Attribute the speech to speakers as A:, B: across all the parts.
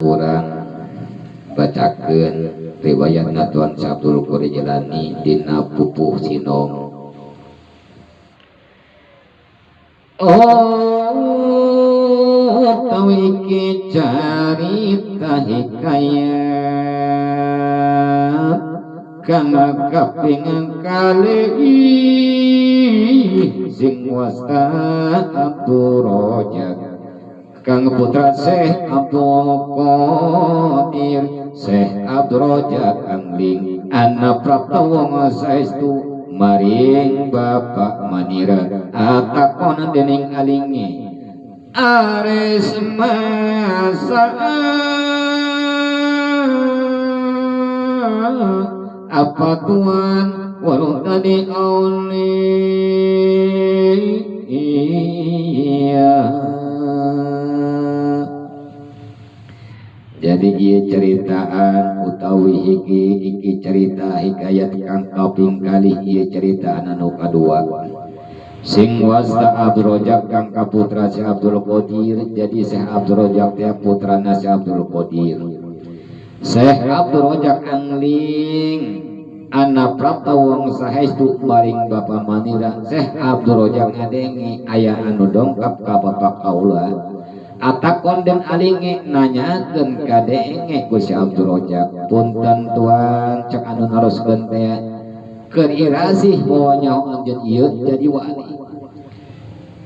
A: kurang bacakeun riwayatna Tuan Abdul Qadir Jilani dina Pupuh Sinom. Tawiki carita hikayat kang kaping kali sing wasta Abdul Rojak kang putra Syekh Abdul Qadir Syekh Abdul Rojak Angling anak prapta saestu maring Bapak Manira atakon dening alinge ares masa apa tuan walau tadi auli iya. Jadi ieu ceritaan utawi iki cerita hikayat kang kaping kalih ieu cerita anu kadua sing wasta Abdul Rojak kang kaputra Syekh Abdul Qadir. Jadi Syekh Abdul Rojak teh putrana Syekh Abdul Qadir. Syekh Abdul Rojak Angling anak prapta wong saestu maring Bapak Manira. Syekh Abdul Rojak ngadenge aya anu dongkap ka bapak kaula atakon den alinge nanyakeun ka denge ku Syekh Abdul Rojak, punten tuan cek anu naroskeun teh keur irasih moal nyaho anjeun ieu jadi wali.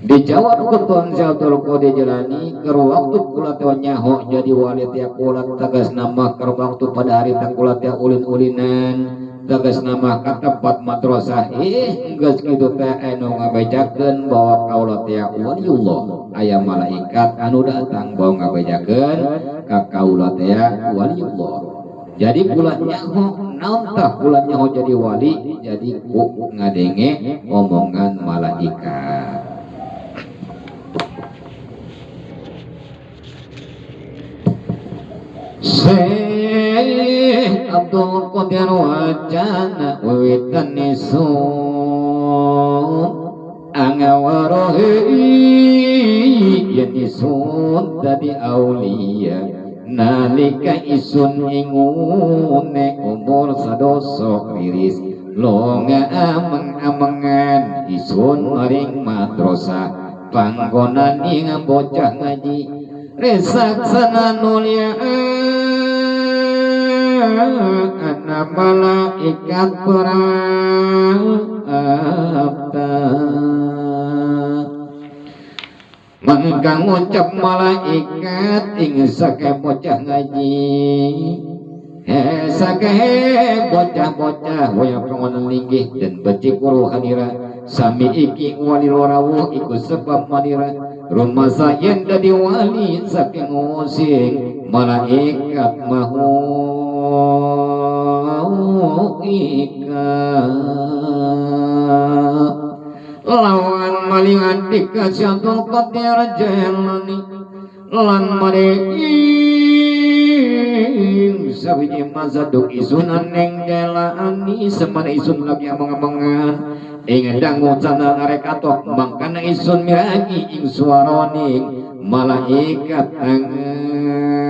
A: Dijawab ku Tuan Syekh Abdul Qadir Jilani keur waktu kula teh nyaho jadi wali teh kula tegas nama keur waktu pada hari teh kula teh ulin-ulinan tegas nama ka tempat madrasah geus kitu teh anu ngabejakeun bahwa kaula teh waliullah aya malaikat anu datang bawa ngabejakeun ka kaula teh waliullah. Jadi kula nyaho naon tah kula nyaho jadi wali jadi ku ngadenge omongan malaikat. Syekh Abdul Qadir wacana wiwitan isun angawarohi yen isun tadi aulia nalika isun ingune umur sadoso riris longa ameng-amengan isun maring madrasah panggonan ing bocah ngaji resaksana anak malaikat prapta mangkang ngucap malaikat ing sake bocah ngaji sake bocah-bocah hoyong pengonan linggih dan beci kuru hanira sami iki wali lorawuh iku sebab manira rumah saya jadi wali saking ngusing malaikat mahu lawan malingan dikasih Abdul Qadir Jilani lan maring sabiji mazaduk isunan neng jalani semana isun lagi amang-amangan ing dangu sana arek atok mangkana isun miragi ing suaraning malaikat andika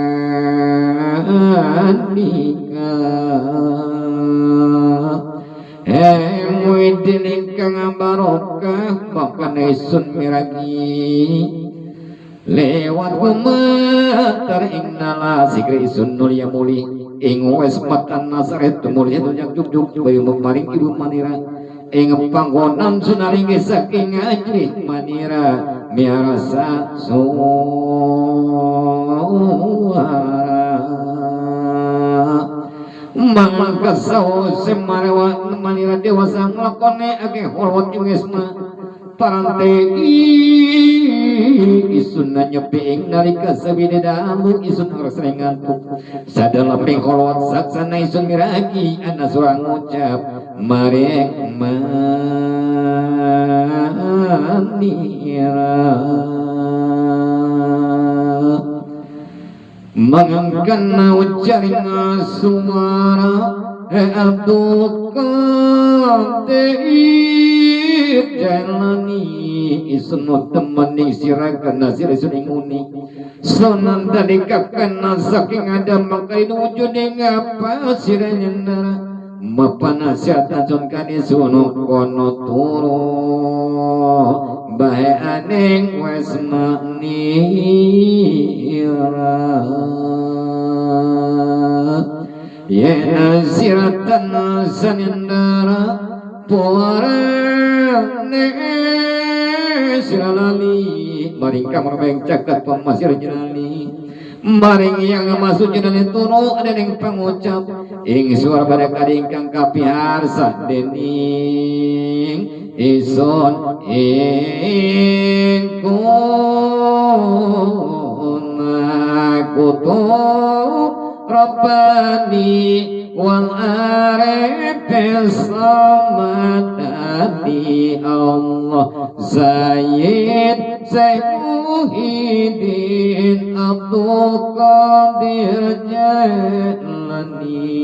A: muidin ingkang barokah mangkana isun miragi lewat gumatar ing nala sikri isun nulia muli ing wes matan nasaret mulia tunjak juk bayu memaring ibu manira ing panggonan sunaringe saking ajrih manira miarasa suara mangka saos semarawa manira dewasa nglakone akeh hormat wisma parante isun nyepi ing nalika sabide damu isun resreng ngantuk sadala ping hormat saksana isun miragi ana surang ngucap mareng manira mangangkan ujaring sumara Abdul Qadir Jilani isunu temani sirakan nasir suning uni sonan tadi kakana saking ada makai wujudnya ngapa siranya nara mapana siata jon kani sunu kono turu bae aneng wes makni ya siratan sanindara puarane siralali maring kamar beng cakat pemasir jenali maring yang masuk jenali turu ada yang pengucap ing suara pada kading kang kapihar sadening ison ing kuna kutu Rabbani wal arifin samadani Allah Zaid Muhyiddin Abdul Qadir Jalani.